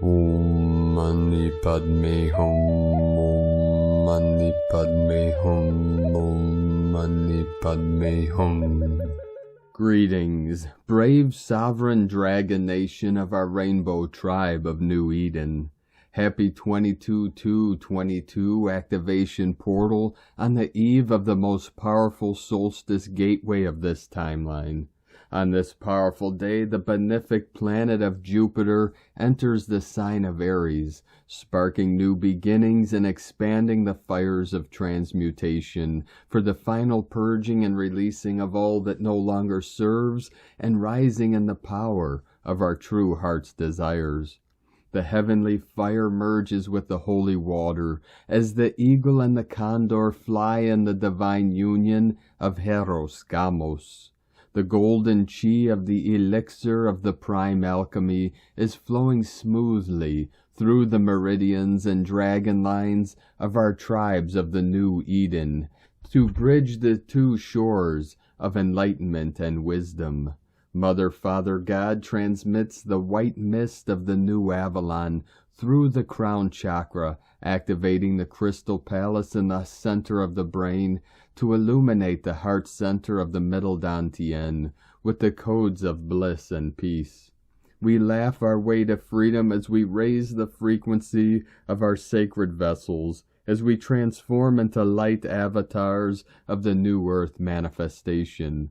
Om Mani Padme Hum, Om Mani Padme Hum, Om Mani Padme Hum. Greetings, brave sovereign dragon nation of our rainbow tribe of New Eden. Happy 22/2/22 activation portal on the eve of the most powerful solstice gateway of this timeline. On this powerful day, the benefic planet of Jupiter enters the sign of Aries, sparking new beginnings and expanding the fires of transmutation for the final purging and releasing of all that no longer serves and rising in the power of our true heart's desires. The heavenly fire merges with the holy water as the eagle and the condor fly in the divine union of Hieros, Gamos. The golden chi of the elixir of the prime alchemy is flowing smoothly through the meridians and dragon lines of our tribes of the New Eden to bridge the two shores of enlightenment and wisdom. Mother, Father, God transmits the white mist of the new Avalon through the crown chakra, activating the crystal palace in the center of the brain to illuminate the heart center of the middle dantian with the codes of bliss and peace. We laugh our way to freedom as we raise the frequency of our sacred vessels, as we transform into light avatars of the new earth manifestation.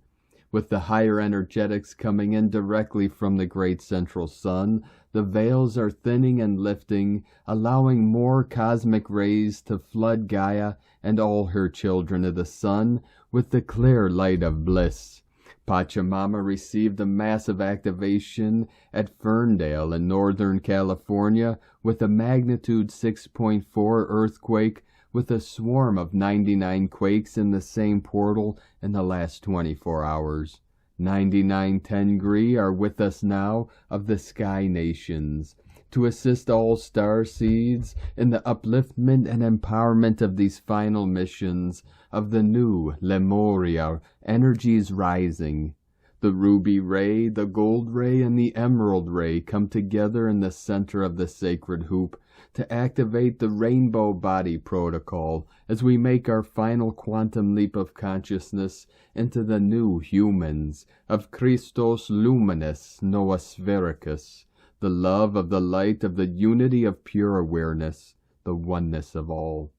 With the higher energetics coming in directly from the great central sun, the veils are thinning and lifting, allowing more cosmic rays to flood Gaia and all her children of the sun with the clear light of bliss. Pachamama received a massive activation at Ferndale in Northern California with a magnitude 6.4 earthquake with a swarm of 99 quakes in the same portal in the last 24 hours. 99 Tengri are with us now of the Sky Nations to assist all Starseeds in the upliftment and empowerment of these final missions of the new Lemuria energies rising. The ruby ray, the gold ray, and the emerald ray come together in the center of the sacred hoop to activate the rainbow body protocol as we make our final quantum leap of consciousness into the new humans of Christos Luminous Noosphoricus, the love of the light of the unity of pure awareness, the oneness of all.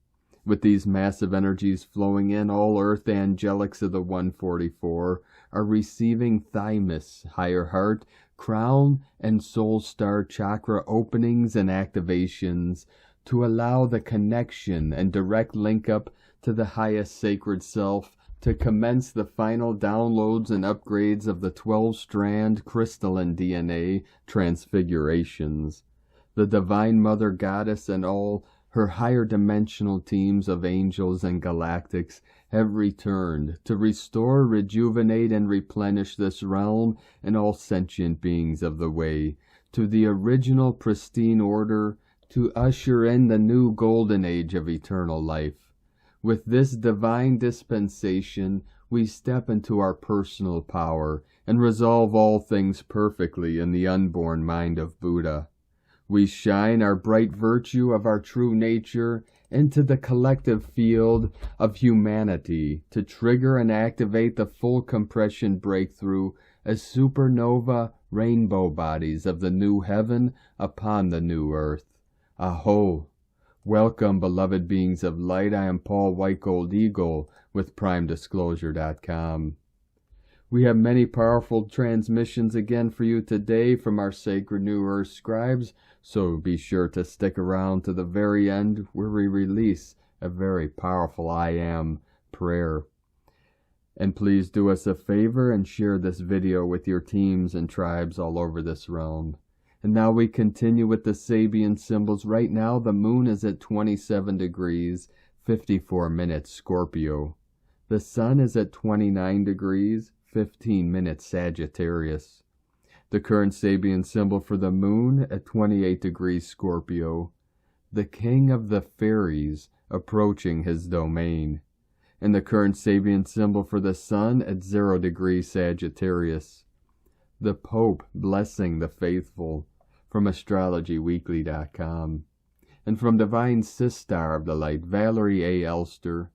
With these massive energies flowing in, all earth angelics of the 144 are receiving thymus, higher heart, crown, and soul star chakra openings and activations to allow the connection and direct link up to the highest sacred self to commence the final downloads and upgrades of the 12-strand crystalline DNA transfigurations. The Divine Mother Goddess and all her higher dimensional teams of angels and galactics have returned to restore, rejuvenate, and replenish this realm and all sentient beings of the way to the original pristine order to usher in the new golden age of eternal life. With this divine dispensation, we step into our personal power and resolve all things perfectly in the unborn mind of Buddha. We shine our bright virtue of our true nature into the collective field of humanity to trigger and activate the full compression breakthrough as supernova rainbow bodies of the new heaven upon the new earth. Aho! Welcome, beloved beings of light. I am Paul White Gold Eagle with PrimeDisclosure.com. We have many powerful transmissions again for you today from our sacred New Earth scribes, so be sure to stick around to the very end where we release a very powerful I Am prayer. And please do us a favor and share this video with your teams and tribes all over this realm. And now we continue with the Sabian symbols. Right now the moon is at 27 degrees, 54 minutes Scorpio. The sun is at 29 degrees, 15 minutes Sagittarius. The current Sabian symbol for the moon at 28 degrees Scorpio. The king of the fairies approaching his domain. And the current Sabian symbol for the sun at 0 degrees Sagittarius. The Pope blessing the faithful from astrologyweekly.com. And from Divine Sistar of the Light, Valerie A. Elster,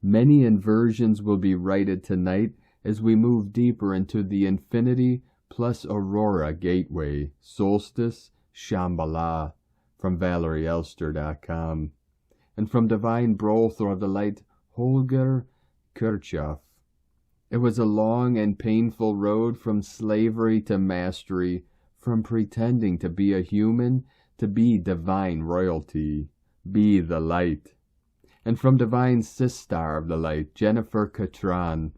many inversions will be righted tonight as we move deeper into the Infinity plus Aurora Gateway, Solstice, Shambhala, from ValerieElster.com. And from Divine Brother of the Light, Holger Kirchhoff, it was a long and painful road from slavery to mastery, from pretending to be a human to be divine royalty. Be the light. And from Divine Sistar of the Light, Jennifer Catran,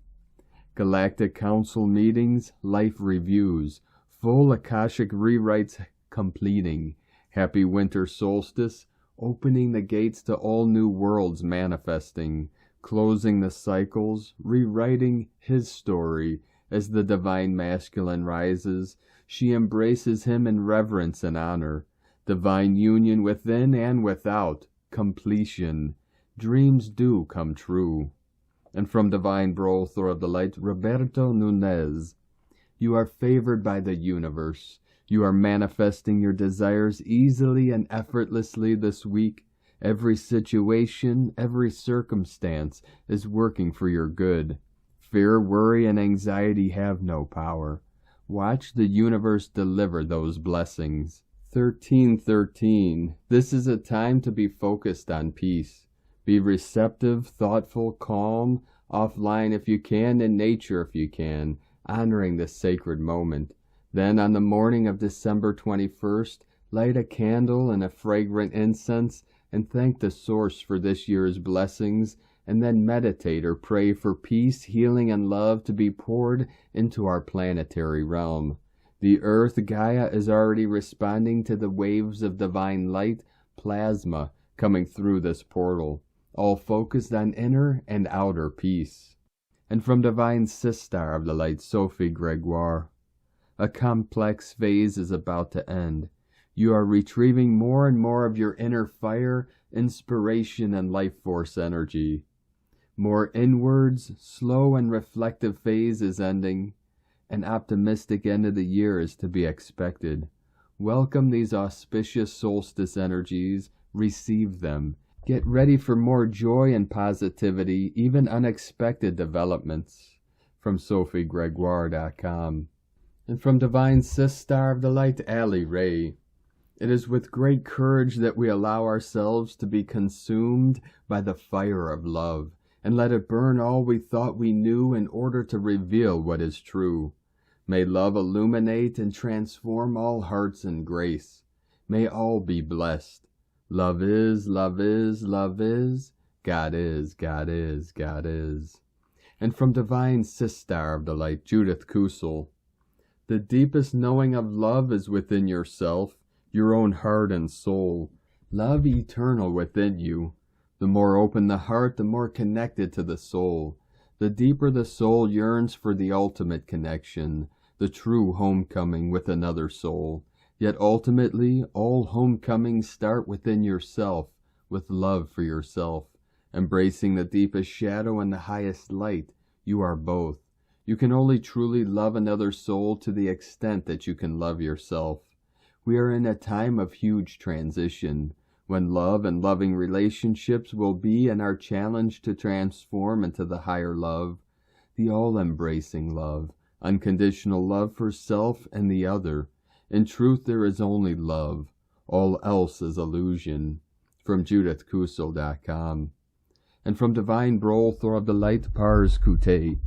Galactic Council meetings, life reviews, full Akashic rewrites completing, happy winter solstice, opening the gates to all new worlds manifesting, closing the cycles, rewriting his story. As the divine masculine rises, she embraces him in reverence and honor. Divine union within and without, completion. Dreams do come true. And from Divine Brother of the Light, Roberto Nunez, you are favored by the universe. You are manifesting your desires easily and effortlessly this week. Every situation, every circumstance is working for your good. Fear, worry, and anxiety have no power. Watch the universe deliver those blessings. 1313. This is a time to be focused on peace. Be receptive, thoughtful, calm, offline if you can, in nature if you can, honoring this sacred moment. Then on the morning of December 21st, light a candle and a fragrant incense and thank the Source for this year's blessings, and then meditate or pray for peace, healing, and love to be poured into our planetary realm. The Earth, Gaia, is already responding to the waves of divine light, plasma, coming through this portal, all focused on inner and outer peace. And from Divine Sistar of the Light, Sophie Gregoire, a complex phase is about to end. You are retrieving more and more of your inner fire, inspiration, and life force energy. More inwards, slow and reflective phase is ending. An optimistic end of the year is to be expected. Welcome these auspicious solstice energies. Receive them. Get ready for more joy and positivity, even unexpected developments. From SophieGregoire.com. And from Divine Sistar of the Light, Ali Ray. It is with great courage that we allow ourselves to be consumed by the fire of love, and let it burn all we thought we knew in order to reveal what is true. May love illuminate and transform all hearts in grace. May all be blessed. Love is, love is, love is. God is, God is, God is. And from Divine Sistar of the Light, Judith Kusel. The deepest knowing of love is within yourself, your own heart and soul. Love eternal within you. The more open the heart, the more connected to the soul. The deeper the soul yearns for the ultimate connection, the true homecoming with another soul. Yet ultimately, all homecomings start within yourself, with love for yourself. Embracing the deepest shadow and the highest light, you are both. You can only truly love another soul to the extent that you can love yourself. We are in a time of huge transition, when love and loving relationships will be and are challenged to transform into the higher love, the all-embracing love, unconditional love for self and the other. In truth, there is only love. All else is illusion. From JudithKusel.com. And from Divine Brother of the Light, Pars Kute.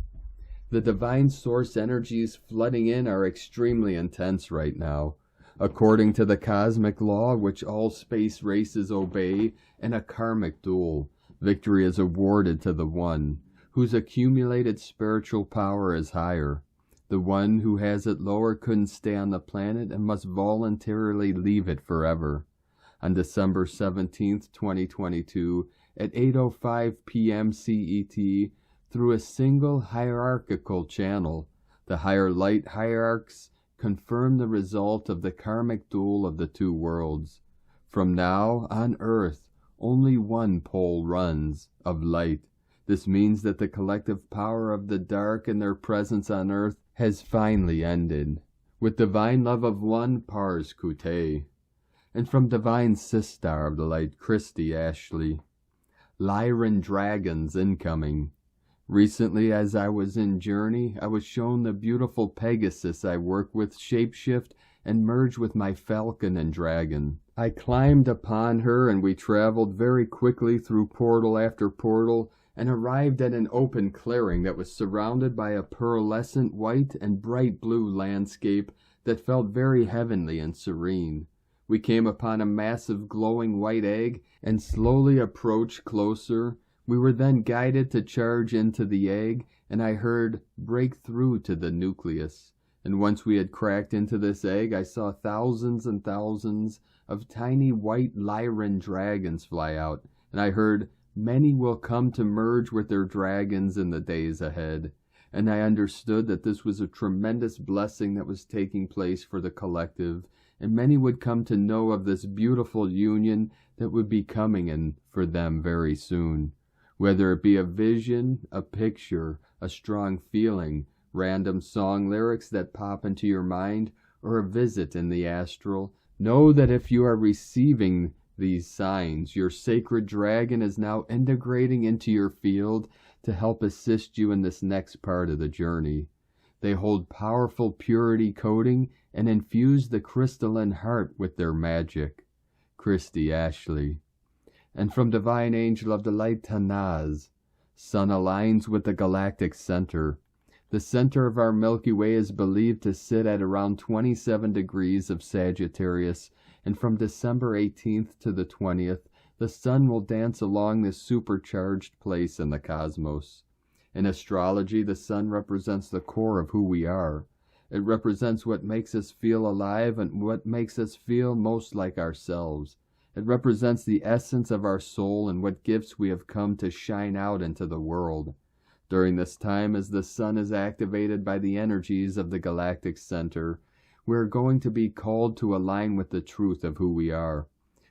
The divine source energies flooding in are extremely intense right now. According to the cosmic law which all space races obey, in a karmic duel, victory is awarded to the one whose accumulated spiritual power is higher. The one who has it lower couldn't stay on the planet and must voluntarily leave it forever. On December 17th, 2022, at 8:05 p.m. CET, through a single hierarchical channel, the higher light hierarchs confirm the result of the karmic duel of the two worlds. From now, on Earth, only one pole runs, of light. This means that the collective power of the dark and their presence on Earth has finally ended. with divine love of one pars kute, and from divine Sistar of the light Christy Ashley. Lyran dragons incoming. Recently, as I was in journey, I was shown the beautiful Pegasus I work with shapeshift and merge with my falcon and dragon. I climbed upon her, and we traveled very quickly through portal after portal, and arrived at an open clearing that was surrounded by a pearlescent white and bright blue landscape that felt very heavenly and serene. We came upon a massive glowing white egg, and slowly approached closer. We were then guided to charge into the egg, and I heard break through to the nucleus. And once we had cracked into this egg, I saw thousands and thousands of tiny white Lyran dragons fly out, and I heard many will come to merge with their dragons in the days ahead. And I understood that this was a tremendous blessing that was taking place for the collective, and many would come to know of this beautiful union that would be coming in for them very soon. Whether it be a vision, a picture, a strong feeling, random song lyrics that pop into your mind, or a visit in the astral, know that if you are receiving these signs, your sacred dragon is now integrating into your field to help assist you in this next part of the journey. They hold powerful purity coding and infuse the crystalline heart with their magic. Christy Ashley. And from Divine Angel of the Light Tanaz, Sun aligns with the galactic center. The center of our Milky Way is believed to sit at around 27 degrees of Sagittarius, and from December 18th to the 20th, the Sun will dance along this supercharged place in the cosmos. In astrology, the Sun represents the core of who we are. It represents what makes us feel alive and what makes us feel most like ourselves. It represents the essence of our soul and what gifts we have come to shine out into the world. During this time, as the Sun is activated by the energies of the galactic center, we are going to be called to align with the truth of who we are.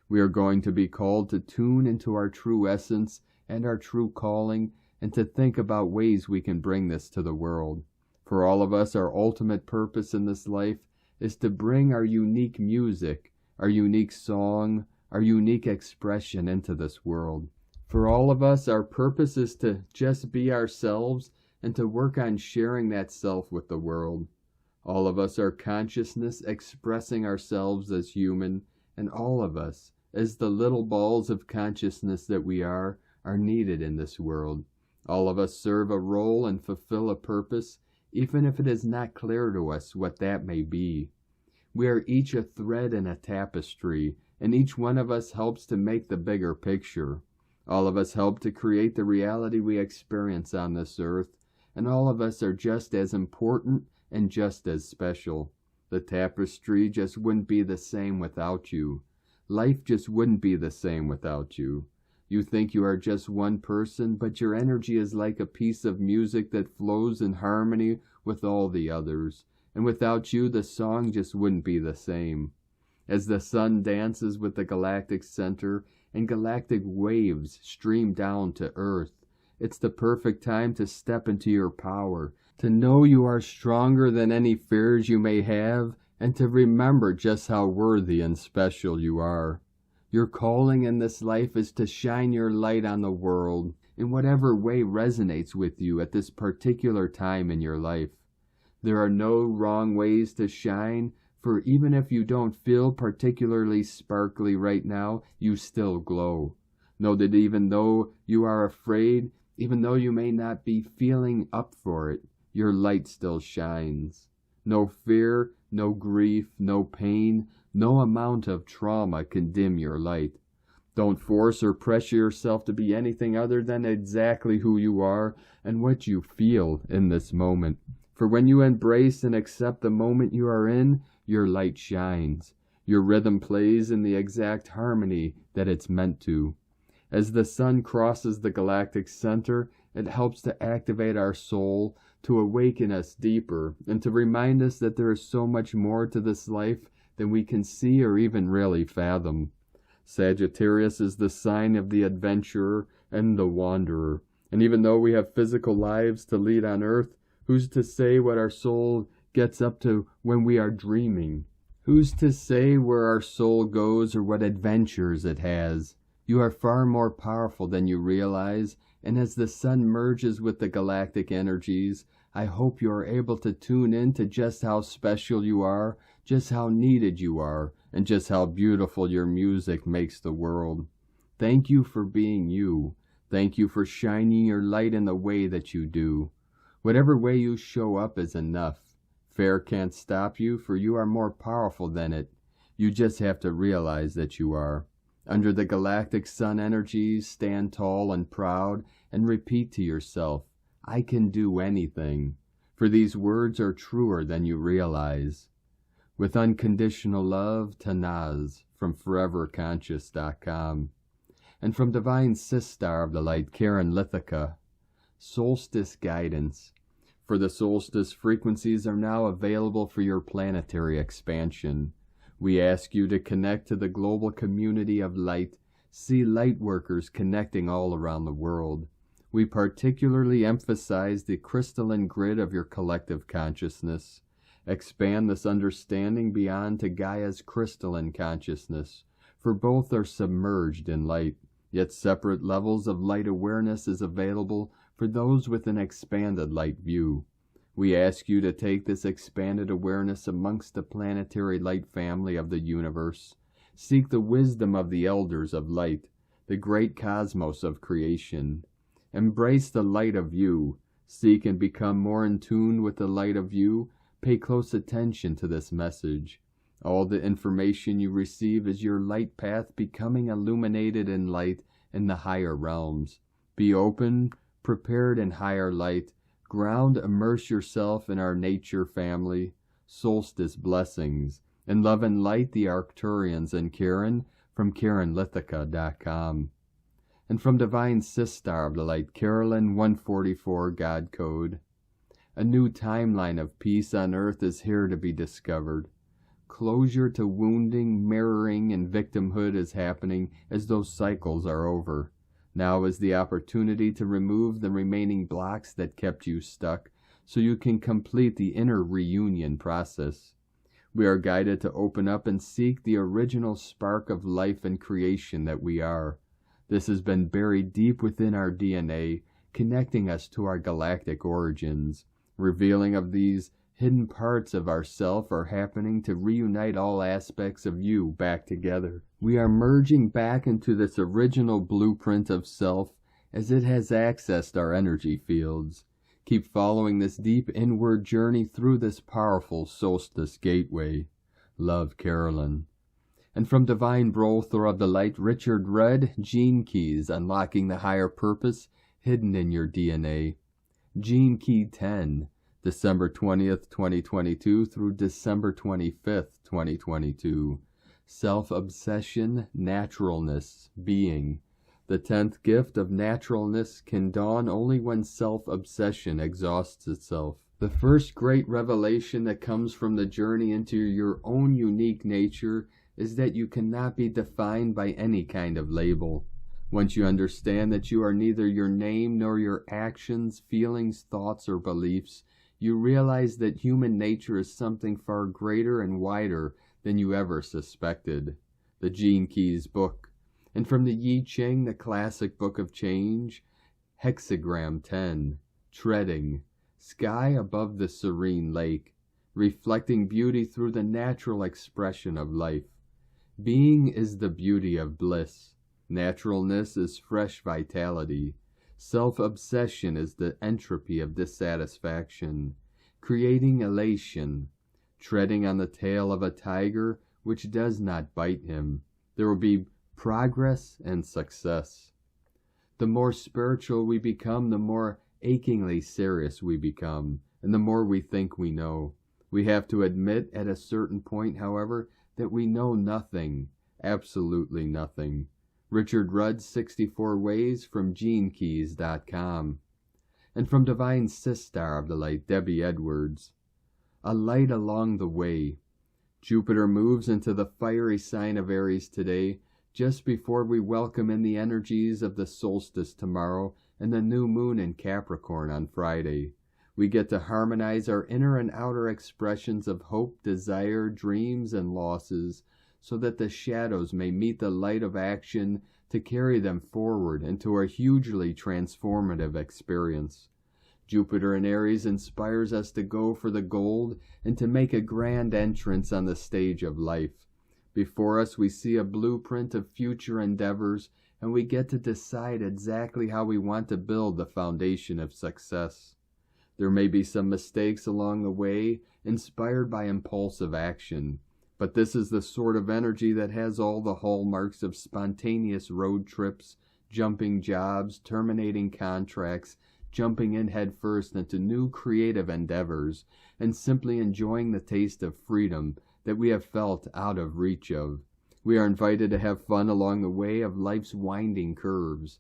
We are going to be called to tune into our true essence and our true calling, and to think about ways we can bring this to the world. For all of us, our ultimate purpose in this life is to bring our unique music, our unique song, our unique expression into this world. For all of us, our purpose is to just be ourselves and to work on sharing that self with the world. All of us are consciousness expressing ourselves as human, and all of us, as the little balls of consciousness that we are needed in this world. All of us serve a role and fulfill a purpose, even if it is not clear to us what that may be. We are each a thread in a tapestry, and each one of us helps to make the bigger picture. All of us help to create the reality we experience on this earth, and all of us are just as important and just as special. The tapestry just wouldn't be the same without you. Life just wouldn't be the same without you. You think you are just one person, but your energy is like a piece of music that flows in harmony with all the others. And without you, the song just wouldn't be the same. As the Sun dances with the galactic center and galactic waves stream down to Earth, it's the perfect time to step into your power, to know you are stronger than any fears you may have, and to remember just how worthy and special you are. Your calling in this life is to shine your light on the world in whatever way resonates with you at this particular time in your life. There are no wrong ways to shine, for even if you don't feel particularly sparkly right now, you still glow. Know that even though you are afraid, even though you may not be feeling up for it, your light still shines. No fear, no grief, no pain, no amount of trauma can dim your light. Don't force or pressure yourself to be anything other than exactly who you are and what you feel in this moment. For when you embrace and accept the moment you are in, your light shines. Your rhythm plays in the exact harmony that it's meant to. As the Sun crosses the galactic center, it helps to activate our soul, to awaken us deeper, and to remind us that there is so much more to this life than we can see or even really fathom. Sagittarius is the sign of the adventurer and the wanderer, and even though we have physical lives to lead on earth, who's to say what our soul gets up to when we are dreaming. Who's to say where our soul goes or what adventures it has? You are far more powerful than you realize, and as the sun merges with the galactic energies, I hope you are able to tune in to just how special you are, just how needed you are, and just how beautiful your music makes the world. Thank you for being you. Thank you for shining your light in the way that you do. Whatever way you show up is enough. Fear can't stop you, for you are more powerful than it. You just have to realize that you are. Under the galactic sun energies, stand tall and proud and repeat to yourself, I can do anything. For these words are truer than you realize. With unconditional love, Tanaz, from foreverconscious.com. And from Divine Sistar of the Light, Karen Lithica, Solstice Guidance. For the solstice frequencies are now available for your planetary expansion. We ask you to connect to the global community of light, see light workers connecting all around the world. We particularly emphasize the crystalline grid of your collective consciousness. Expand this understanding beyond to Gaia's crystalline consciousness, for both are submerged in light, yet separate levels of light awareness is available for those with an expanded light view. We ask you to take this expanded awareness amongst the planetary light family of the universe. Seek the wisdom of the elders of light, the great cosmos of creation. Embrace the light of you. Seek and become more in tune with the light of you. Pay close attention to this message. All the information you receive is your light path becoming illuminated in light in the higher realms. Be open, prepared in higher light. Ground, immerse yourself in our nature family. Solstice blessings. In love and light, the Arcturians and Karen from KarenLithica.com. And from Divine Sistar of the Light, Carolyn 144 God Code. A new timeline of peace on earth is here to be discovered. Closure to wounding, mirroring, and victimhood is happening as those cycles are over. Now is the opportunity to remove the remaining blocks that kept you stuck, so you can complete the inner reunion process. We are guided to open up and seek the original spark of life and creation that we are. This has been buried deep within our DNA, connecting us to our galactic origins. Revealing of these hidden parts of ourself are happening to reunite all aspects of you back together. We are merging back into this original blueprint of self as it has accessed our energy fields. Keep following this deep inward journey through this powerful solstice gateway. Love, Carolyn. And from Divine Brother of the Light, Richard Rudd, Gene Keys, Unlocking the Higher Purpose Hidden in Your DNA. Gene Key 10, December 20th, 2022 through December 25th, 2022. Self-obsession, naturalness, being. The 10th gift of naturalness can dawn only when self-obsession exhausts itself. The first great revelation that comes from the journey into your own unique nature is that you cannot be defined by any kind of label. Once you understand that you are neither your name nor your actions, feelings, thoughts, or beliefs, you realize that human nature is something far greater and wider than you ever suspected. The Gene Keys book. And from the Yi Ching, the classic book of change, Hexagram 10, Treading, sky above the serene lake, reflecting beauty through the natural expression of life. Being is the beauty of bliss. Naturalness is fresh vitality. Self-obsession is the entropy of dissatisfaction, creating elation. Treading on the tail of a tiger which does not bite him, there will be progress and success. The more spiritual we become, the more achingly serious we become, and the more we think we know. We have to admit at a certain point, however, that we know nothing, absolutely nothing. Richard Rudd's 64 Ways from GeneKeys.com. And from Divine Sistar of the Light, Debbie Edwards. A light along the way. Jupiter moves into the fiery sign of Aries today, just before we welcome in the energies of the solstice tomorrow and the new moon in Capricorn on Friday. We get to harmonize our inner and outer expressions of hope, desire, dreams, and losses, so that the shadows may meet the light of action to carry them forward into a hugely transformative experience. Jupiter in Aries inspires us to go for the gold and to make a grand entrance on the stage of life. Before us we see a blueprint of future endeavors, and we get to decide exactly how we want to build the foundation of success. There may be some mistakes along the way, inspired by impulsive action, but this is the sort of energy that has all the hallmarks of spontaneous road trips, jumping jobs, terminating contracts, jumping in headfirst into new creative endeavors, and simply enjoying the taste of freedom that we have felt out of reach of. We are invited to have fun along the way of life's winding curves.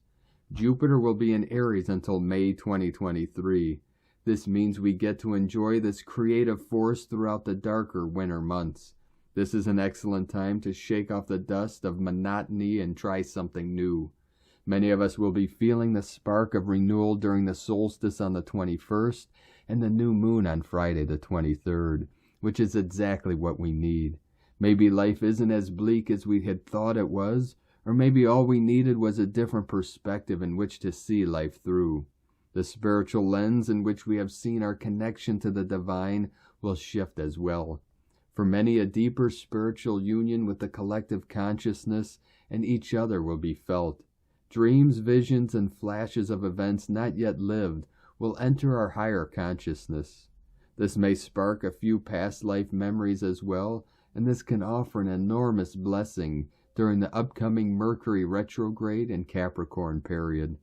Jupiter will be in Aries until May 2023. This means we get to enjoy this creative force throughout the darker winter months. This is an excellent time to shake off the dust of monotony and try something new. Many of us will be feeling the spark of renewal during the solstice on the 21st and the new moon on Friday the 23rd, which is exactly what we need. Maybe life isn't as bleak as we had thought it was, or maybe all we needed was a different perspective in which to see life through. The spiritual lens in which we have seen our connection to the divine will shift as well. For many, a deeper spiritual union with the collective consciousness and each other will be felt. Dreams, visions, and flashes of events not yet lived will enter our higher consciousness. This may spark a few past life memories as well, and this can offer an enormous blessing during the upcoming Mercury retrograde and Capricorn period.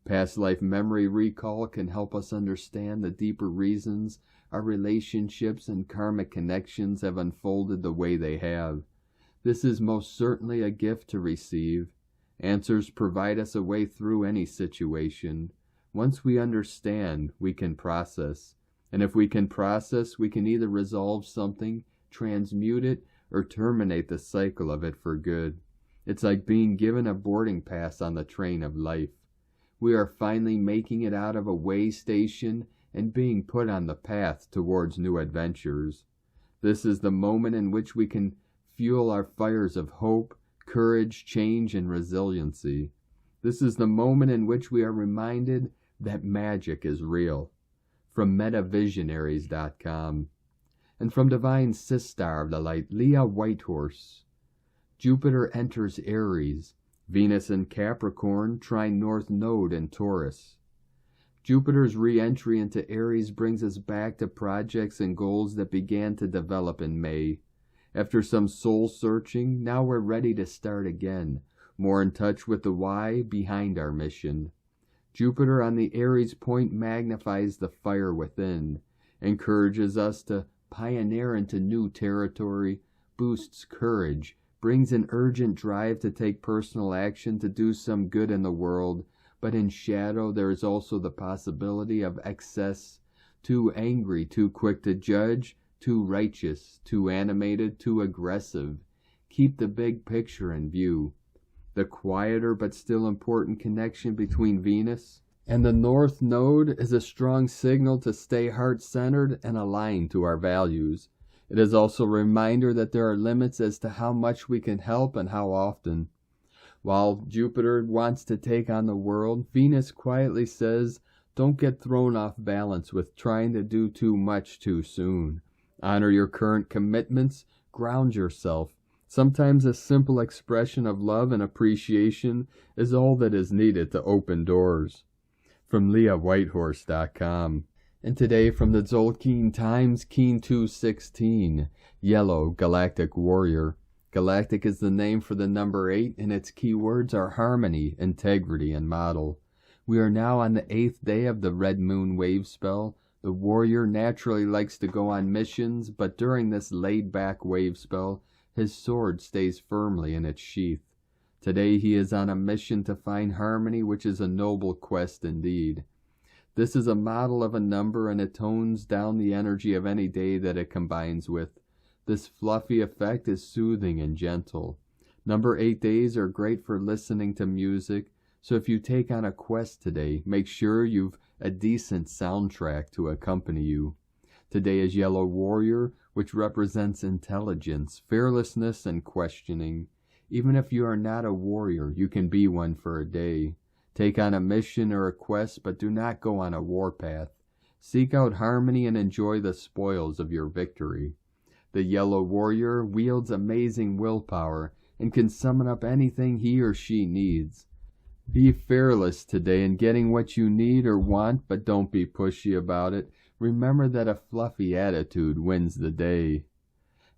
Past life memory recall can help us understand the deeper reasons our relationships and karmic connections have unfolded the way they have. This is most certainly a gift to receive. Answers provide us a way through any situation. Once we understand, we can process. And if we can process, we can either resolve something, transmute it, or terminate the cycle of it for good. It's like being given a boarding pass on the train of life. We are finally making it out of a way station and being put on the path towards new adventures. This is the moment in which we can fuel our fires of hope, courage, change, and resiliency. This is the moment in which we are reminded that magic is real. From metavisionaries.com. And from Divine Sistar of the Light, Leah Whitehorse. Jupiter enters Aries. Venus in Capricorn, trine North Node in Taurus. Jupiter's re-entry into Aries brings us back to projects and goals that began to develop in May. After some soul-searching, now we're ready to start again, more in touch with the why behind our mission. Jupiter on the Aries point magnifies the fire within, encourages us to pioneer into new territory, boosts courage, brings an urgent drive to take personal action to do some good in the world, but in shadow there is also the possibility of excess, too angry, too quick to judge, too righteous, too animated, too aggressive. Keep the big picture in view. The quieter but still important connection between Venus and the North Node is a strong signal to stay heart-centered and aligned to our values. It is also a reminder that there are limits as to how much we can help and how often. While Jupiter wants to take on the world, Venus quietly says, don't get thrown off balance with trying to do too much too soon. Honor your current commitments, ground yourself. Sometimes a simple expression of love and appreciation is all that is needed to open doors. From LeahWhitehorse.com. And today from the Zolkeen Times, Keen 216, Yellow Galactic Warrior. Galactic is the name for the number 8, and its keywords are harmony, integrity, and model. We are now on the 8th day of the Red Moon wave spell. The warrior naturally likes to go on missions, but during this laid-back wave spell, his sword stays firmly in its sheath. Today he is on a mission to find harmony, which is a noble quest indeed. This is a model of a number, and it tones down the energy of any day that it combines with. This fluffy effect is soothing and gentle. Number 8 days are great for listening to music, So if you take on a quest today, make sure you've a decent soundtrack to accompany you. Today is Yellow Warrior, which represents intelligence, fearlessness, and questioning. Even if you are not a warrior, you can be one for a day. Take on a mission or a quest, but do not go on a warpath. Seek out harmony and enjoy the spoils of your victory. The Yellow Warrior wields amazing willpower and can summon up anything he or she needs. Be fearless today in getting what you need or want, but don't be pushy about it. Remember that a fluffy attitude wins the day.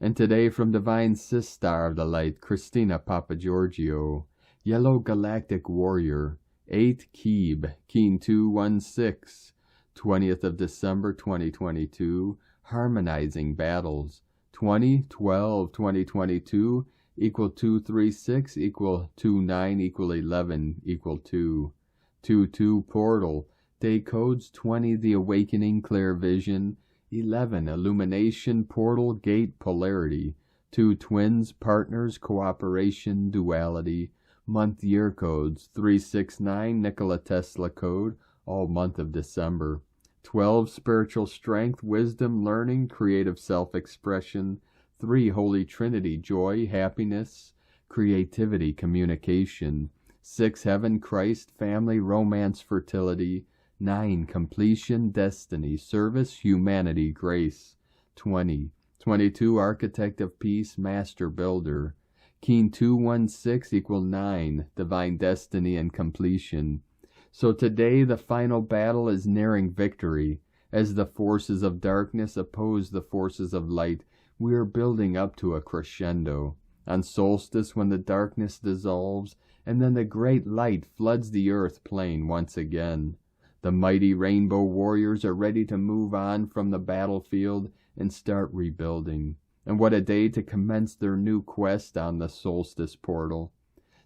And today from Divine Sistar of the Light, Christina Papagiorgio, Yellow Galactic Warrior, 8 Keeb, Keen 216, 20th of December 2022, Harmonizing Battles, 20/12/2022, equal 236, equal 29, equal 11, equal 2. 2/2 Portal, day codes 20 The Awakening, Clear Vision, 11 Illumination, Portal, Gate, Polarity, 2 Twins, Partners, Cooperation, Duality, month year codes 369 Nikola Tesla code, all month of December, 12 Spiritual Strength, Wisdom, Learning, Creative Self-Expression, 3 Holy Trinity, Joy, Happiness, Creativity, Communication, 6 Heaven, Christ, Family, Romance, Fertility, 9 Completion, Destiny, Service, Humanity, Grace, 20. 22 Architect of Peace, Master Builder, Keen 216 equal 9 Divine Destiny and Completion. So today the final battle is nearing victory. As the forces of darkness oppose the forces of light, we are building up to a crescendo. On Solstice, when the darkness dissolves, and then the great light floods the earth plane once again, the mighty rainbow warriors are ready to move on from the battlefield and start rebuilding. And what a day to commence their new quest on the Solstice portal.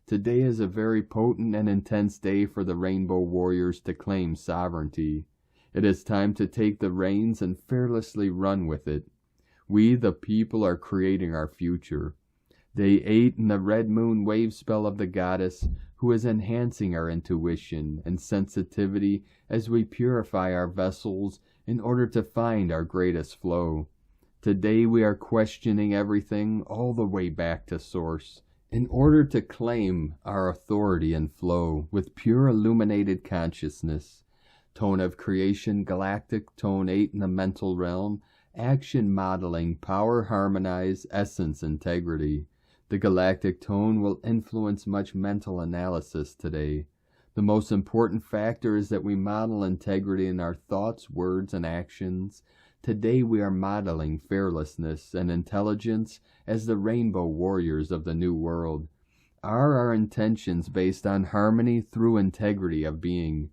Today is a very potent and intense day for the rainbow warriors to claim sovereignty. It is time to take the reins and fearlessly run with it. We, the people, are creating our future. Day 8 in the red moon wave spell of the goddess, who is enhancing our intuition and sensitivity as we purify our vessels in order to find our greatest flow. Today we are questioning everything all the way back to Source, in order to claim our authority and flow with pure illuminated consciousness. Tone of creation, galactic, tone 8 in the mental realm, action modeling, power harmonize, essence integrity. The galactic tone will influence much mental analysis today. The most important factor is that we model integrity in our thoughts, words, and actions. Today we are modeling fearlessness and intelligence as the rainbow warriors of the new world. Are our intentions based on harmony through integrity of being?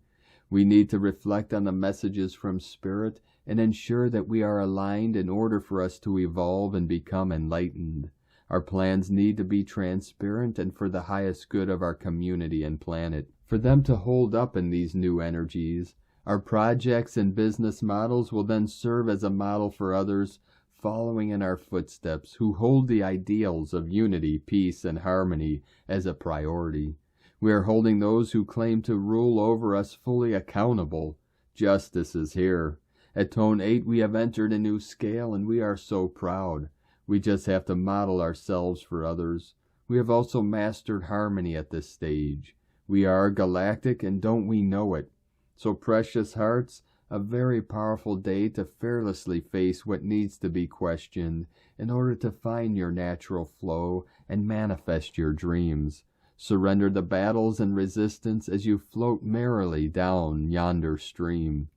We need to reflect on the messages from Spirit and ensure that we are aligned in order for us to evolve and become enlightened. Our plans need to be transparent and for the highest good of our community and planet. For them to hold up in these new energies, our projects and business models will then serve as a model for others following in our footsteps who hold the ideals of unity, peace, and harmony as a priority. We are holding those who claim to rule over us fully accountable. Justice is here. At Tone 8 we have entered a new scale and we are so proud. We just have to model ourselves for others. We have also mastered harmony at this stage. We are galactic and don't we know it? So precious hearts, a very powerful day to fearlessly face what needs to be questioned in order to find your natural flow and manifest your dreams. Surrender the battles and resistance as you float merrily down yonder stream.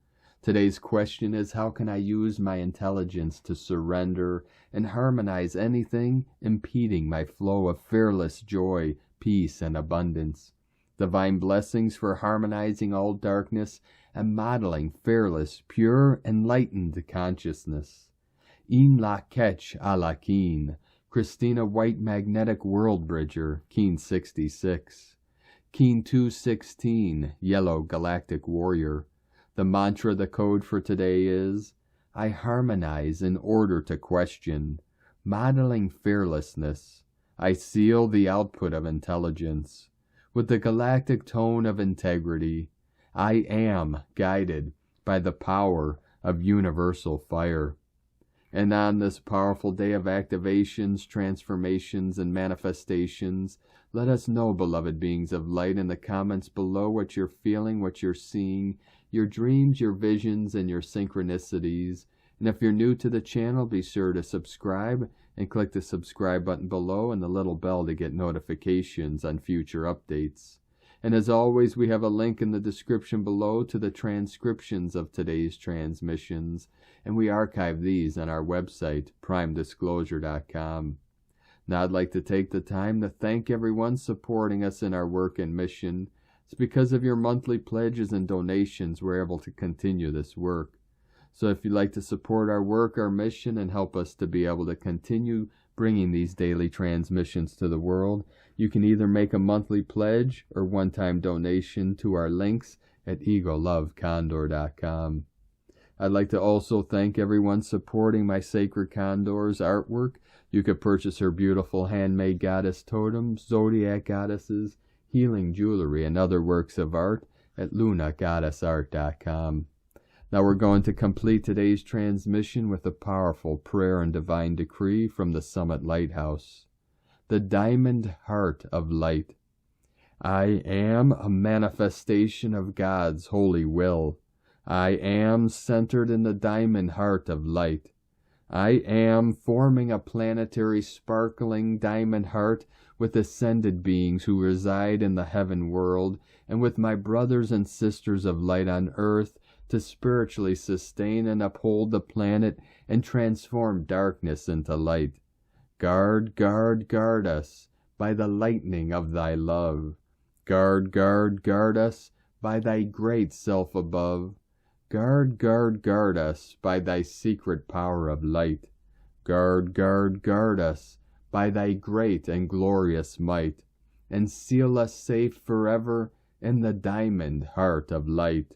Today's question is, how can I use my intelligence to surrender and harmonize anything impeding my flow of fearless joy, peace, and abundance? Divine blessings for harmonizing all darkness and modeling fearless, pure, enlightened consciousness. In la ketch a la keen. Christina White Magnetic World Bridger, Keen 66. Keen 216, Yellow Galactic Warrior. The mantra, the code for today is, I harmonize in order to question. Modeling fearlessness. I seal the output of intelligence. with the galactic tone of integrity. I am guided by the power of universal fire. And on this powerful day of activations, transformations, and manifestations, let us know, beloved beings of light, in the comments below what you're feeling, what you're seeing, your dreams, your visions, and your synchronicities. And if you're new to the channel, be sure to subscribe and click the subscribe button below and the little bell to get notifications on future updates. And as always, we have a link in the description below to the transcriptions of today's transmissions, and we archive these on our website, primedisclosure.com. Now I'd like to take the time to thank everyone supporting us in our work and mission. It's because of your monthly pledges and donations we're able to continue this work. So if you'd like to support our work, our mission, and help us to be able to continue bringing these daily transmissions to the world, you can either make a monthly pledge or one-time donation to our links at egolovecondor.com. I'd like to also thank everyone supporting my Sacred Condor's artwork. You could purchase her beautiful handmade goddess totems, zodiac goddesses, healing jewelry, and other works of art at lunagoddessart.com. Now we're going to complete today's transmission with a powerful prayer and divine decree from the Summit Lighthouse. The Diamond Heart of Light. I am a manifestation of God's holy will. I am centered in the diamond heart of light. I am forming a planetary sparkling diamond heart with ascended beings who reside in the heaven world, and with my brothers and sisters of light on earth, to spiritually sustain and uphold the planet and transform darkness into light. Guard, guard, guard us by the lightning of thy love. Guard, guard, guard us by thy great self above. Guard, guard, guard us by thy secret power of light. Guard, guard, guard us by thy great and glorious might, and seal us safe forever in the diamond heart of light.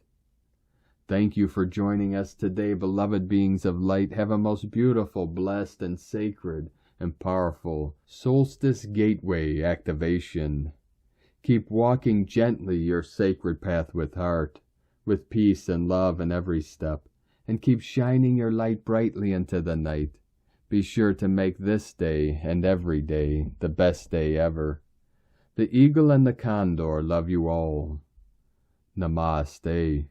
Thank you for joining us today, beloved beings of light. Have a most beautiful, blessed, and sacred and powerful Solstice Gateway activation. Keep walking gently your sacred path with heart, with peace and love in every step, and keep shining your light brightly into the night. Be sure to make this day and every day the best day ever. The Eagle and the Condor love you all. Namaste.